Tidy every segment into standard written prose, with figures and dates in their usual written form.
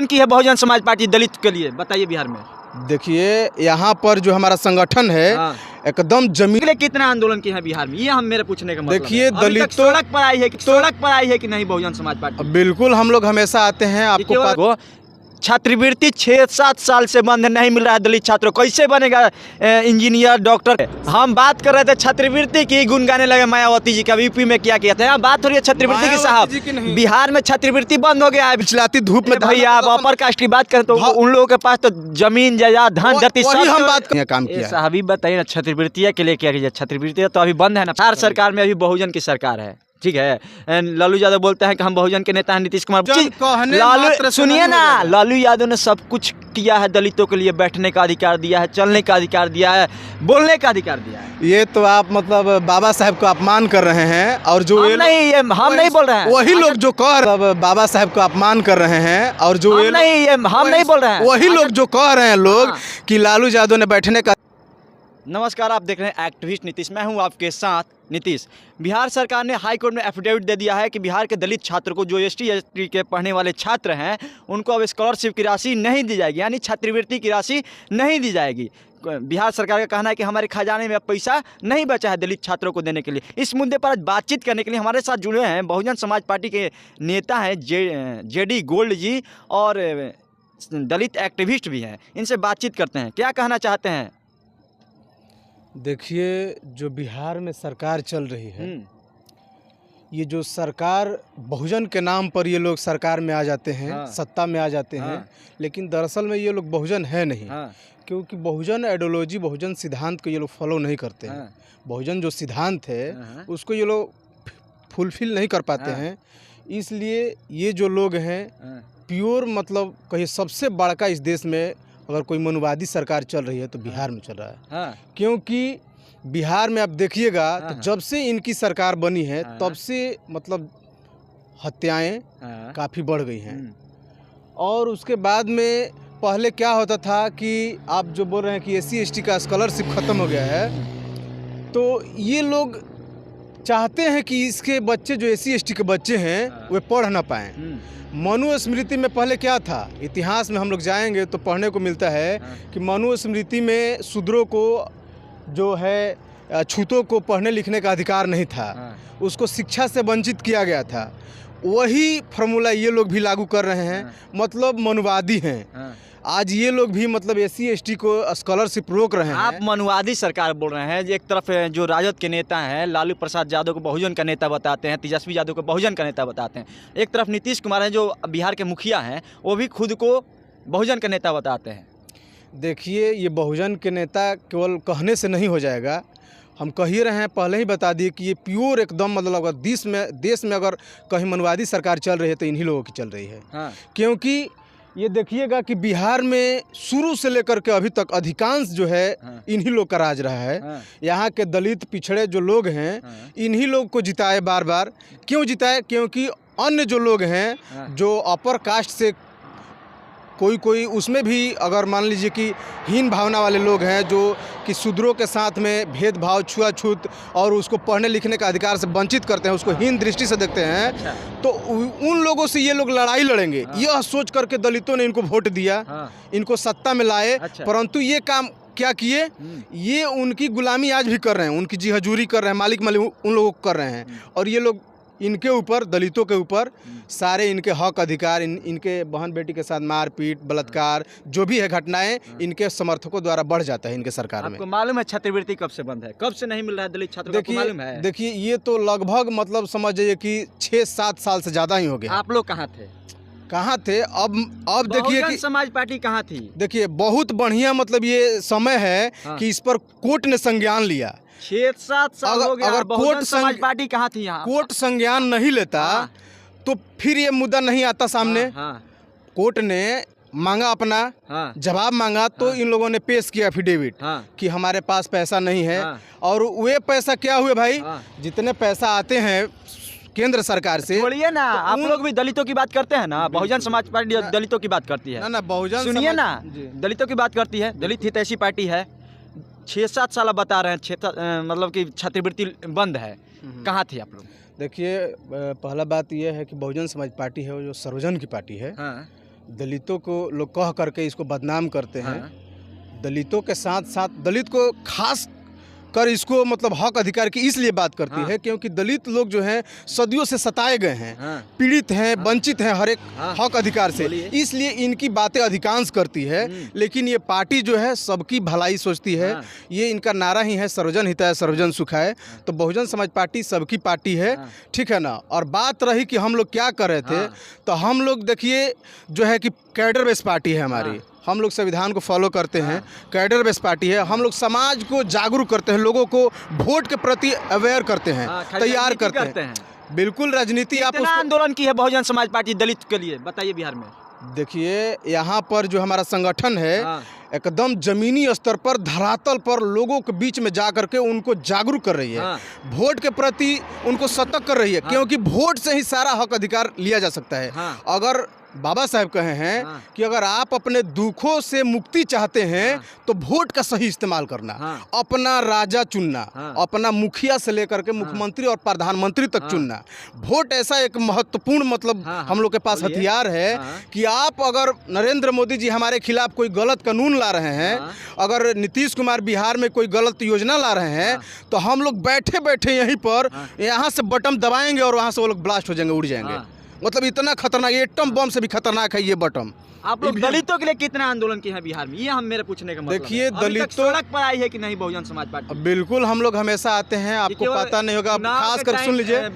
आंदोलन की है बहुजन समाज पार्टी दलित के लिए, बताइए बिहार में। देखिए यहाँ पर जो हमारा संगठन है एकदम जमीन। कितना आंदोलन किए हैं बिहार में, ये हम मेरे पूछने का मतलब देखिए है। दलितों सड़क पर आई है कि नहीं बहुजन समाज पार्टी? बिल्कुल हम लोग हमेशा आते हैं। आपको छात्रवृत्ति 6-7 साल से बंद नहीं मिल रहा है दलित छात्रों, कैसे बनेगा इंजीनियर डॉक्टर? हम बात कर रहे थे छात्रवृत्ति की, गुण गाने लगे मायावती जी का यूपी में क्या किया था। यहाँ बात हो रही है छात्रवृत्ति की साहब, बिहार में छात्रवृत्ति बंद हो गया है। पिछलाती धूप में भैया आप अपर कास्ट की बात करें तो उन लोगों के पास तो जमीन जायदाद धन धरती सब हम बात काम किया। साहब ही बताइए ना, छात्रवृत्ति के लिए क्या कीजिए? छात्रवृत्ति तो अभी बंद है ना, बिहार सरकार में अभी बहुजन की सरकार है, ठीक है। लालू यादव बोलते हैं कि हम बहुजन के नेता हैं, नीतीश कुमार। लालू सुनिए ना, लालू यादव ने सब कुछ किया है दलितों के लिए, बैठने का अधिकार दिया है, चलने का अधिकार दिया है, बोलने का अधिकार दिया है। ये तो आप मतलब बाबा साहब को अपमान कर रहे हैं। और जो हम नहीं बोल रहे हैं, वही लोग जो कह बाबा साहब को अपमान कर रहे हैं, और जो हम नहीं बोल रहे हैं, वही लोग जो कह रहे हैं लोग कि लालू यादव ने बैठने का। नमस्कार, आप देख रहे हैं एक्टिविस्ट नीतीश, मैं हूं आपके साथ नीतीश। बिहार सरकार ने हाई कोर्ट में एफिडेविट दे दिया है कि बिहार के दलित छात्रों को, जो ST के पढ़ने वाले छात्र हैं, उनको अब स्कॉलरशिप की राशि नहीं दी जाएगी, यानी छात्रवृत्ति की राशि नहीं दी जाएगी। बिहार सरकार का कहना है कि हमारे खजाने में अब पैसा नहीं बचा है दलित छात्रों को देने के लिए। इस मुद्दे पर आज बातचीत करने के लिए हमारे साथ जुड़े हैं बहुजन समाज पार्टी के नेता हैं JD गोल्ड जी, और दलित एक्टिविस्ट भी हैं। इनसे बातचीत करते हैं, क्या कहना चाहते हैं। देखिए जो बिहार में सरकार चल रही है, ये जो सरकार बहुजन के नाम पर ये लोग सरकार में आ जाते हैं, सत्ता में आ जाते हैं, लेकिन दरअसल में ये लोग बहुजन है नहीं। क्योंकि बहुजन आइडियोलॉजी, बहुजन सिद्धांत को ये लोग फॉलो नहीं करते हैं। बहुजन जो सिद्धांत है उसको ये लोग फुलफिल नहीं कर पाते हैं। इसलिए ये जो लोग हैं प्योर, मतलब कहीं सबसे बड़का इस देश में अगर कोई मनुवादी सरकार चल रही है तो बिहार में चल रहा है। क्योंकि बिहार में आप देखिएगा तो जब से इनकी सरकार बनी है तब से मतलब हत्याएं काफ़ी बढ़ गई हैं। और उसके बाद में पहले क्या होता था कि आप जो बोल रहे हैं कि SC ST का स्कॉलरशिप ख़त्म हो गया है, तो ये लोग चाहते हैं कि इसके बच्चे जो SC ST के बच्चे हैं वे पढ़ ना पाएँ। मनुस्मृति में पहले क्या था, इतिहास में हम लोग जाएंगे तो पढ़ने को मिलता है कि मनुस्मृति में शूद्रों को जो है छूतों को पढ़ने लिखने का अधिकार नहीं था, उसको शिक्षा से वंचित किया गया था। वही फार्मूला ये लोग भी लागू कर रहे हैं, मतलब मनुवादी हैं। आज ये लोग भी मतलब SC ST को स्कॉलरशिप रोक रहे हैं। आप मनुवादी सरकार बोल रहे हैं। एक तरफ जो राजद के नेता हैं, लालू प्रसाद यादव को बहुजन का नेता बताते हैं, तेजस्वी यादव को बहुजन का नेता बताते हैं। एक तरफ नीतीश कुमार हैं जो बिहार के मुखिया हैं, वो भी खुद को बहुजन का नेता बताते हैं। देखिए ये बहुजन के नेता केवल कहने से नहीं हो जाएगा, हम कह ही रहे हैं, पहले ही बता दिए कि ये प्योर एकदम मतलब अगर देश में अगर कहीं मनुवादी सरकार चल रही है तो इन्हीं लोगों की चल रही है। क्योंकि ये देखिएगा कि बिहार में शुरू से लेकर के अभी तक अधिकांश जो है इन्हीं लोग का राज रहा है। यहाँ के दलित पिछड़े जो लोग हैं इन्हीं लोग को जिताए बार बार। क्यों जिताए? क्योंकि अन्य जो लोग हैं जो अपर कास्ट से कोई उसमें भी अगर मान लीजिए कि हीन भावना वाले लोग हैं, जो कि शूद्रों के साथ में भेदभाव, छुआछूत और उसको पढ़ने लिखने का अधिकार से वंचित करते हैं, उसको हीन दृष्टि से देखते हैं, तो उन लोगों से ये लोग लड़ाई लड़ेंगे। यह सोच करके दलितों ने इनको वोट दिया, इनको सत्ता में लाए। परंतु ये काम क्या किए, ये उनकी गुलामी आज भी कर रहे हैं, उनकी जी हजूरी कर रहे हैं, मालिक उन लोगों को कर रहे हैं। और ये लोग इनके ऊपर, दलितों के ऊपर सारे इनके हक अधिकार, इनके बहन बेटी के साथ मारपीट, बलात्कार, जो भी है घटनाएं इनके समर्थकों द्वारा बढ़ जाता है इनके सरकार में। आपको मालूम है छात्रवृत्ति कब से बंद है, कब से नहीं मिल रहा है दलित छात्रों को मालूम है? देखिए ये तो लगभग मतलब समझ जाइए कि 6-7 साल से ज़्यादा ही हो गया। आप लोग कहाँ थे? अब देखिए कि समाज पार्टी कहाँ थी? देखिए बहुत बढ़िया, मतलब ये समय है कि इस पर कोर्ट ने संज्ञान लिया। 6-7 साल हो गया। अगर कोर्ट समाज पार्टी कहाँ थी? यहाँ कोर्ट संज्ञान नहीं लेता तो फिर ये मुद्दा नहीं आता सामने। कोर्ट ने मांगा अपना जवाब मांगा तो इन लोगों ने पेश किया एफिडेविट कि हमारे पास पैसा नहीं है। और वे पैसा क्या हुए भाई, जितने पैसा आते हैं केंद्र सरकार से, बोलिए ना, आप लोग भी दलितों की बात करते हैं ना। बहुजन समाज पार्टी दलितों की बात करती है ना, बहुजन सुनिए ना, दलितों की बात करती है। दलित हित ऐसी पार्टी है, 6-7 साल बता रहे हैं मतलब कि छात्रवृत्ति बंद है। कहाँ थी आप लोग? देखिए पहला बात यह है कि बहुजन समाज पार्टी है वो जो सर्वजन की पार्टी है। दलितों को लोग कह करके इसको बदनाम करते हैं। दलितों के साथ साथ दलित को खास कर इसको मतलब हक अधिकार की इसलिए बात करती है क्योंकि दलित लोग जो हैं सदियों से सताए गए हैं, पीड़ित हैं, वंचित हैं हर एक हक अधिकार से, इसलिए इनकी बातें अधिकांश करती है। लेकिन ये पार्टी जो है सबकी भलाई सोचती है, ये इनका नारा ही है सर्वजन हिताय सर्वजन सुखाय। तो बहुजन समाज पार्टी सबकी पार्टी है, ठीक है ना। और बात रही कि हम लोग क्या कर रहे थे, तो हम लोग देखिए जो है कि कैडर बेस पार्टी है हमारी, हम लोग संविधान को फॉलो करते हैं, कैडर बेस पार्टी है। हम लोग समाज को जागरूक करते हैं, लोगों को वोट के प्रति अवेयर करते हैं, तैयार करते हैं। बिल्कुल राजनीति आप आंदोलन की है बहुजन समाज पार्टी दलित के लिए, बताइए बिहार में। देखिए यहाँ पर जो हमारा संगठन है एकदम जमीनी स्तर पर धरातल पर लोगों के बीच में जा करके उनको जागरूक कर रही है, वोट के प्रति उनको सतर्क कर रही है, क्योंकि वोट से ही सारा हक अधिकार लिया जा सकता है। अगर बाबा साहब कहे हैं कि अगर आप अपने दुखों से मुक्ति चाहते हैं तो वोट का सही इस्तेमाल करना, अपना राजा चुनना, अपना मुखिया से लेकर के मुख्यमंत्री और प्रधानमंत्री तक चुनना। वोट ऐसा एक महत्वपूर्ण मतलब हम लोग के पास हथियार है कि आप अगर नरेंद्र मोदी जी हमारे खिलाफ कोई गलत कानून ला रहे हैं, अगर नीतीश कुमार बिहार में कोई गलत योजना ला रहे हैं, तो हम लोग बैठे बैठे यहीं पर यहाँ से बटन दबाएंगे और वहाँ से वो लोग ब्लास्ट हो जाएंगे, उड़ जाएंगे। मतलब इतना खतरनाक, एटम बम से भी खतरनाक है ये बटन। आप लोग दलितों के लिए कितना आंदोलन किए हैं बिहार में, ये हम मेरे पूछने का मतलब देखिए दलितों सड़क पर आई है कि नहीं बहुजन समाज पार्टी? बिल्कुल हम लोग हमेशा आते हैं, आपको पता नहीं होगा, खास कर सुन लीजिए,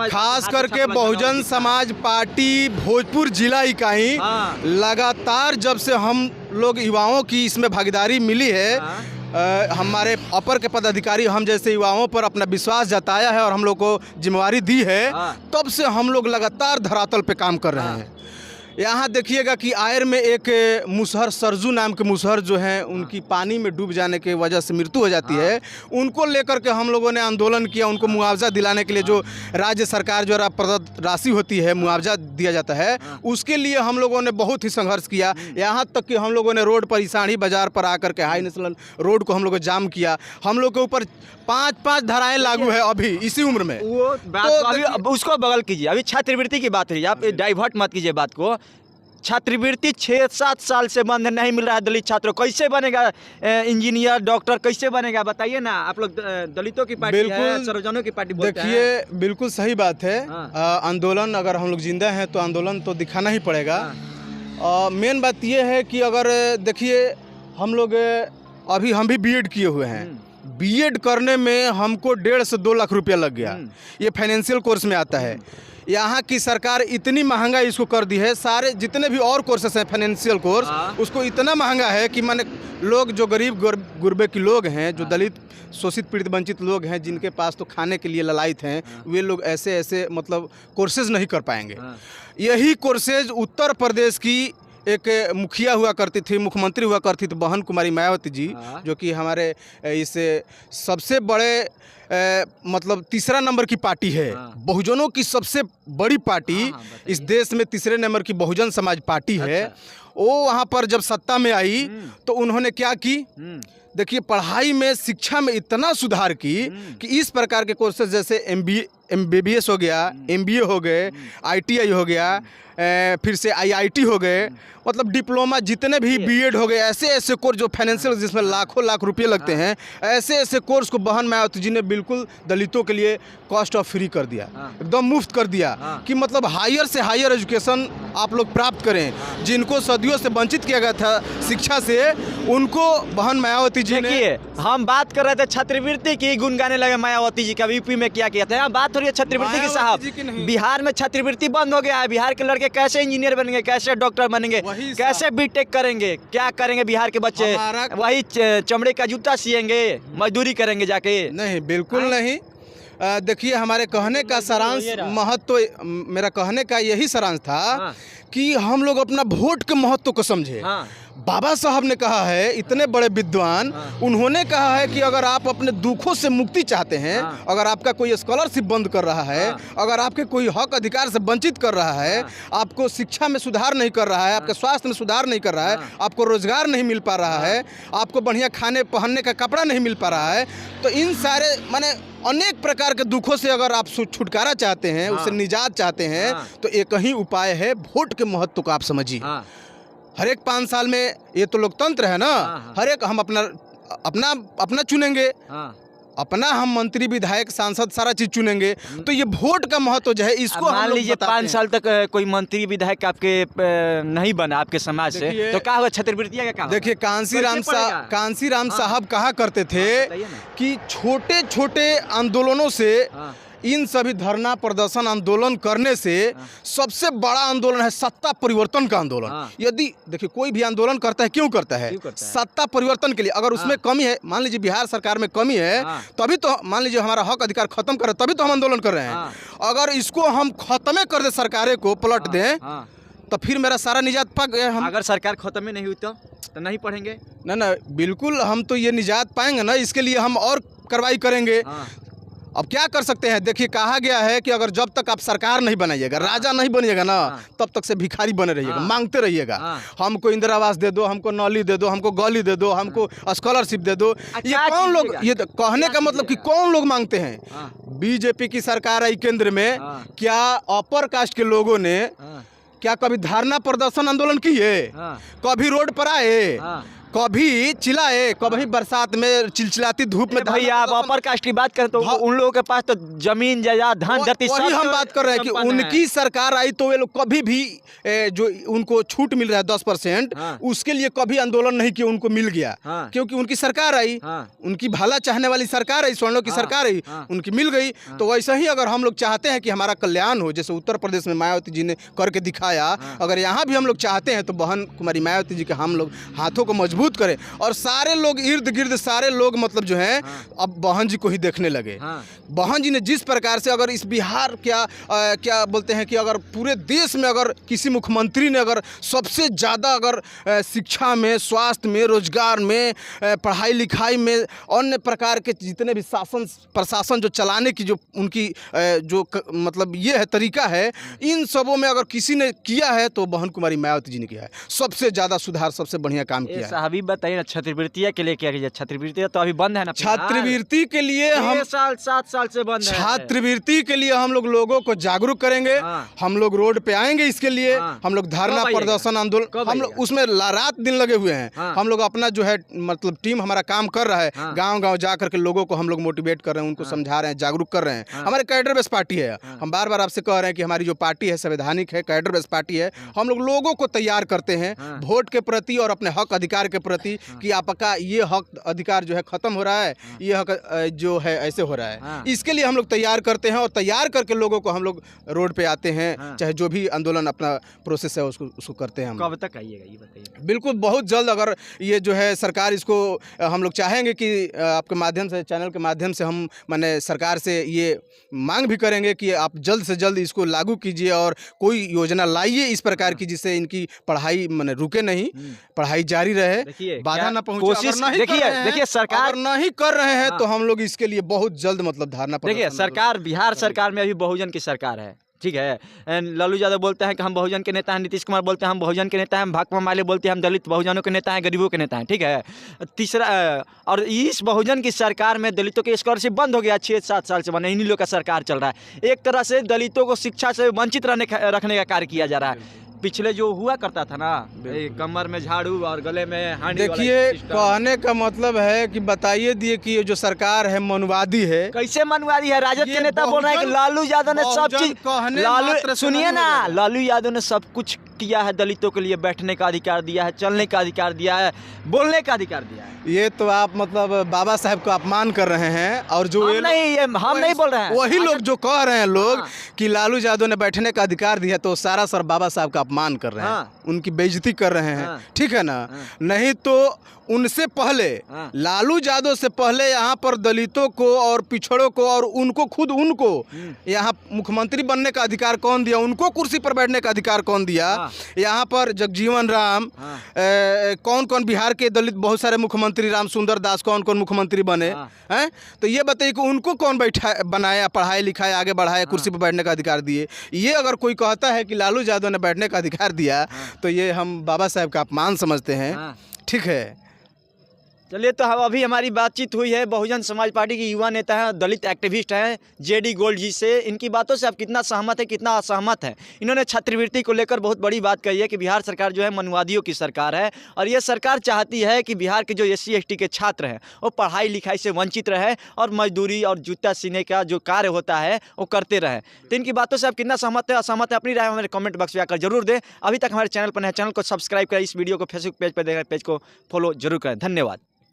खास करके बहुजन समाज पार्टी भोजपुर जिला इकाई लगातार जब से हम लोग युवाओं की इसमें भागीदारी मिली है, हमारे अपर के पदाधिकारी हम जैसे युवाओं पर अपना विश्वास जताया है और हम लोग को जिम्मेवारी दी है, तब से हम लोग लगातार धरातल पे काम कर रहे हैं। यहाँ देखिएगा कि आयर में एक मुसहर सरजू नाम के मुसहर जो हैं, उनकी पानी में डूब जाने की वजह से मृत्यु हो जाती है। उनको लेकर के हम लोगों ने आंदोलन किया, उनको मुआवजा दिलाने के लिए जो राज्य सरकार जो प्रदत्त राशि होती है, मुआवजा दिया जाता है, उसके लिए हम लोगों ने बहुत ही संघर्ष किया। यहाँ तक कि हम लोगों ने रोड पर ईसाढ़ी बाजार पर आकर के हाई नेशनल रोड को हम लोग जाम किया। हम लोग के ऊपर 5-5 धाराएं लागू है अभी इसी उम्र में। वो बात तो अभी उसको बगल कीजिए, अभी छात्रवृत्ति की बात रही, आप डाइवर्ट मत कीजिए बात को। छात्रवृत्ति 6-7 साल से बंद नहीं मिल रहा है दलित छात्रों, कैसे बनेगा इंजीनियर, डॉक्टर, कैसे बनेगा बताइए ना। आप लोग दलितों की पार्टी है, सर्वजनों की पार्टी बोलते हैं। देखिए बिल्कुल सही बात है। आंदोलन अगर हम लोग जिंदा हैं तो आंदोलन तो दिखाना ही पड़ेगा। मेन बात ये है कि अगर देखिए हम लोग अभी हम भी बीएड किए हुए हैं, बीएड करने में हमको 1.5 से 2 लाख रुपया लग गया। ये फाइनेंशियल कोर्स में आता है। यहाँ की सरकार इतनी महंगा इसको कर दी है, सारे जितने भी और कोर्सेस हैं फाइनेंशियल कोर्स, उसको इतना महंगा है कि माने लोग जो गरीब गुरबे के लोग हैं, जो दलित शोषित पीड़ित वंचित लोग हैं, जिनके पास तो खाने के लिए ललायत हैं, वे लोग ऐसे ऐसे मतलब कोर्सेज नहीं कर पाएंगे। यही कोर्सेज उत्तर प्रदेश की एक मुखिया हुआ करती थी, मुख्यमंत्री हुआ करती थी बहन कुमारी मायावती जी, जो कि हमारे इस सबसे बड़े मतलब 3रा नंबर की पार्टी है। बहुजनों की सबसे बड़ी पार्टी इस देश में 3रे नंबर की बहुजन समाज पार्टी है। वो वहाँ पर जब सत्ता में आई तो उन्होंने क्या की, देखिए पढ़ाई में, शिक्षा में इतना सुधार की कि इस प्रकार के कोर्सेज जैसे MBBS हो गया, MBA हो गए, ITI हो गया, फिर से IIT हो गए, मतलब डिप्लोमा जितने भी बीएड हो गए, ऐसे ऐसे कोर्स जो फाइनेंशियल जिसमें लाखों लाख रुपए लगते हैं, ऐसे ऐसे कोर्स को बहन मायावती जी ने बिल्कुल दलितों के लिए कॉस्ट ऑफ फ्री कर दिया, एकदम मुफ्त कर दिया कि मतलब हायर से हायर एजुकेशन आप लोग प्राप्त करें। जिनको सदियों से वंचित किया गया था शिक्षा से, उनको बहन मायावती जी ने। हम बात कर रहे थे छात्रवृत्ति की, गुनगाने लगे मायावती जी का यूपी में क्या किया था। यहाँ बात हो रही है छात्रवृत्ति की। साहब बिहार में छात्रवृत्ति बंद हो गया है, बिहार के लड़के कैसे इंजीनियर बनेंगे, कैसे डॉक्टर बनेंगे, कैसे बीटेक करेंगे, क्या करेंगे बिहार के बच्चे? वही चमड़े का जूता सिएंगे, मजदूरी करेंगे जाके? नहीं, बिल्कुल नहीं। देखिए हमारे कहने का सारांश महत्व, मेरा कहने का यही सारांश था कि हम लोग अपना वोट के महत्व को समझे। बाबा साहब ने कहा है, इतने बड़े विद्वान, उन्होंने कहा है कि अगर आप अपने दुखों से मुक्ति चाहते हैं, अगर आपका कोई स्कॉलरशिप बंद कर रहा है, अगर आपके कोई हक अधिकार से वंचित कर रहा है, आपको शिक्षा में सुधार नहीं कर रहा है, आपके स्वास्थ्य में सुधार नहीं कर रहा है, आपको रोजगार नहीं मिल पा रहा है, आपको बढ़िया खाने पहनने का कपड़ा नहीं मिल पा रहा है, तो इन सारे माने अनेक प्रकार के दुखों से अगर आप छुटकारा चाहते हैं, उससे निजात चाहते हैं, तो एक ही उपाय है, वोट के महत्व को आप समझिए। हर एक 5 साल में, ये तो लोकतंत्र है ना, हर एक हम अपना चुनेंगे, अपना हम मंत्री विधायक सांसद सारा चीज चुनेंगे, तो ये वोट का महत्व जो है इसको मान लीजिए 5 साल तक कोई मंत्री विधायक आपके नहीं बना आपके समाज से, तो क्या होगा? छात्रवृत्तियां क्या? देखिए कांसीराम साहब कहा करते थे कि छोटे छोटे आंदोलनों से, इन सभी धरना प्रदर्शन आंदोलन करने से सबसे बड़ा आंदोलन है सत्ता परिवर्तन का आंदोलन। यदि देखिए कोई भी आंदोलन करता है, क्यों करता है? सत्ता परिवर्तन के लिए। अगर उसमें कमी है, मान लीजिए बिहार सरकार में कमी है, तभी तो मान लीजिए हमारा हक अधिकार खत्म कर, तभी तो हम आंदोलन कर रहे हैं। अगर इसको हम खत्म कर दे, सरकारें को पलट दें, तो फिर मेरा सारा निजात पा गया। हम अगर सरकार खत्म ही नहीं हुई तो नहीं पढ़ेंगे ना, बिल्कुल हम तो ये निजात पाएंगे ना, इसके लिए हम और कार्रवाई करेंगे। अब क्या कर सकते हैं? देखिए कहा गया है कि अगर जब तक आप सरकार नहीं बनाइएगा, राजा नहीं बनिएगा ना, तब तक से भिखारी बने रहिएगा, मांगते रहिएगा। हमको इंदिरा आवास दे दो, हमको नौली दे दो, हमको गली दे दो, हमको स्कॉलरशिप दे दो। ये कौन लोग, ये कहने का मतलब कि कौन लोग मांगते हैं? बीजेपी की सरकार आई केंद्र में, क्या अपर कास्ट के लोगों ने क्या कभी धरना प्रदर्शन आंदोलन किए? कभी रोड पर आए? कभी चिल्लाए? कभी बरसात में चिलचिलाती धूप में? भैया आप अपर कास्ट की बात करें तो उन लोगों के पास तो जमीन जायदाद धन धरती सब हम बात कर रहे हैं कि उनकी सरकार आई तो वे लोग कभी भी जो उनको छूट मिल रहा है 10%, उसके लिए कभी आंदोलन नहीं किया, उनको मिल गया। क्योंकि उनकी सरकार आई, उनकी भला चाहने वाली सरकार आई, स्वर्णों की सरकार आई, उनकी मिल गई। तो वैसे ही अगर हम लोग चाहते हैं कि हमारा कल्याण हो, जैसे उत्तर प्रदेश में मायावती जी ने करके दिखाया, अगर यहाँ भी हम लोग चाहते हैं तो बहन कुमारी मायावती जी के हम लोग हाथों को मजबूत करें, और सारे लोग इर्द गिर्द सारे लोग मतलब जो हैं अब बहन जी को ही देखने लगे। बहन जी ने जिस प्रकार से, अगर इस बिहार क्या बोलते हैं कि अगर पूरे देश में अगर किसी मुख्यमंत्री ने अगर सबसे ज़्यादा अगर शिक्षा में, स्वास्थ्य में, रोजगार में, पढ़ाई लिखाई में, अन्य प्रकार के जितने भी शासन प्रशासन जो चलाने की जो उनकी मतलब ये है तरीका है, इन सबों में अगर किसी ने किया है तो बहन कुमारी मायावती जी ने किया है। सबसे ज़्यादा सुधार, सबसे बढ़िया काम किया है। अभी बताइए ना, छात्रवृत्तियां के लिए क्या कीजिए? छात्रवृत्तियां तो अभी बंद है ना। छात्रवृत्ति के लिए हम 7 साल से बंद है। छात्रवृत्ति के लिए हम लोग लोगों को जागरूक करेंगे। हम लोग रोड पे आएंगे, इसके लिए हम लोग धरना प्रदर्शन आंदोलन, हम लोग उसमें रात दिन लगे हुए हैं। हम लोग अपना जो है मतलब टीम हमारा काम कर रहा है, गाँव गाँव जा करके लोगों को हम लोग मोटिवेट कर रहे हैं, उनको समझा रहे हैं, जागरूक कर रहे हैं। हमारे कैडर बेस पार्टी है। हम बार बार आपसे कह रहे हैं कि हमारी जो पार्टी है संवैधानिक है, कैडर बेस पार्टी है। हम लोग लोगों को तैयार करते हैं वोट के प्रति और अपने हक अधिकार के प्रति, कि आपका ये हक अधिकार जो है खत्म हो रहा है, ये हक जो है ऐसे हो रहा है। इसके लिए हम लोग तैयार करते हैं, और तैयार करके लोगों को हम लोग रोड पे आते हैं, चाहे जो भी आंदोलन अपना प्रोसेस है उसको करते हैं। हम कब तक आइएगा ये बताइए? बिल्कुल बहुत जल्द, अगर ये जो है सरकार इसको हम लोग चाहेंगे कि आपके माध्यम से, चैनल के माध्यम से हम माने सरकार से ये मांग भी करेंगे कि आप जल्द से जल्द इसको लागू कीजिए और कोई योजना लाइए इस प्रकार की जिससे इनकी पढ़ाई माने रुके नहीं, पढ़ाई जारी रहे, बाधा ना पहुंचे। देखिए सरकार नहीं कर रहे हैं तो हम लोग इसके लिए बहुत जल्द मतलब धारणा। देखिए सरकार, बिहार सरकार में अभी बहुजन की सरकार है, ठीक है। लालू यादव बोलते हैं कि हम बहुजन के नेता हैं, नीतीश कुमार बोलते हैं हम बहुजन के नेता हैं, भाकपा माले बोलते हैं हम दलित बहुजनों के नेता हैं, गरीबों के नेता हैं, ठीक है। तीसरा, और इस बहुजन की सरकार में दलितों की स्कॉलरशिप बंद हो गया, 6-7 साल से बने, इन्हीं लोग का सरकार चल रहा है। एक तरह से दलितों को शिक्षा से वंचित रखने का कार्य किया जा रहा है। पिछले जो हुआ करता था ना, कमर में झाड़ू और गले में हांडी, देखिए कहने का मतलब है कि बताइए दिए कि ये जो सरकार है मनुवादी है। कैसे मनुवादी है? राजद के नेता बोल रहे हैं कि लालू यादव ने सब चीज, सुनिए ना, लालू यादव ने सब कुछ किया है, दलितों के लिए बैठने का अधिकार दिया है, चलने का अधिकार दिया है, बोलने का अधिकार दिया है। ये तो आप मतलब बाबा साहब को अपमान कर रहे हैं, और जो हम नहीं बोल रहे हैं, वही लोग जो कह रहे हैं लोग कि लालू यादव ने बैठने का अधिकार दिया, तो सारा सर बाबा साहब का अपमान कर रहे हैं, उनकी बेइज्जती कर रहे हैं, ठीक है ना। नहीं तो उनसे पहले, लालू यादव से पहले यहाँ पर दलितों को और पिछड़ों को और उनको यहाँ मुख्यमंत्री बनने का अधिकार कौन दिया? उनको कुर्सी पर बैठने का अधिकार कौन दिया? यहाँ पर जगजीवन राम, कौन कौन बिहार के दलित बहुत सारे मुख्यमंत्री, राम सुंदर दास कौन कौन मुख्यमंत्री बने हैं। तो ये बताइए कि उनको कौन बनाया, पढ़ाया लिखाया, आगे बढ़ाया, कुर्सी पर बैठने का अधिकार दिए। ये अगर कोई कहता है कि लालू यादव ने बैठने का अधिकार दिया तो ये हम बाबा साहब का अपमान समझते हैं। ठीक है, चलिए, तो अभी हमारी बातचीत हुई है बहुजन समाज पार्टी के युवा नेता हैं, दलित एक्टिविस्ट हैं जेडी गोल्ड जी से। इनकी बातों से आप कितना सहमत है, कितना असहमत है। इन्होंने छात्रवृत्ति को लेकर बहुत बड़ी बात कही है कि बिहार सरकार जो है मनवादियों की सरकार है और ये सरकार चाहती है कि बिहार के जो SC ST के छात्र हैं वो पढ़ाई लिखाई से वंचित रहे और मजदूरी और जूता सीने का जो कार्य होता है वो करते रहे। तो इनकी बातों से आप कितना सहमत है, असहमत है, अपनी राय हमारे कमेंट बॉक्स में आकर जरूर दें। अभी तक हमारे चैनल पर नए, चैनल को सब्सक्राइब करें, इस वीडियो को फेसबुक पेज पर देखें, पेज को फॉलो जरूर करें। धन्यवाद।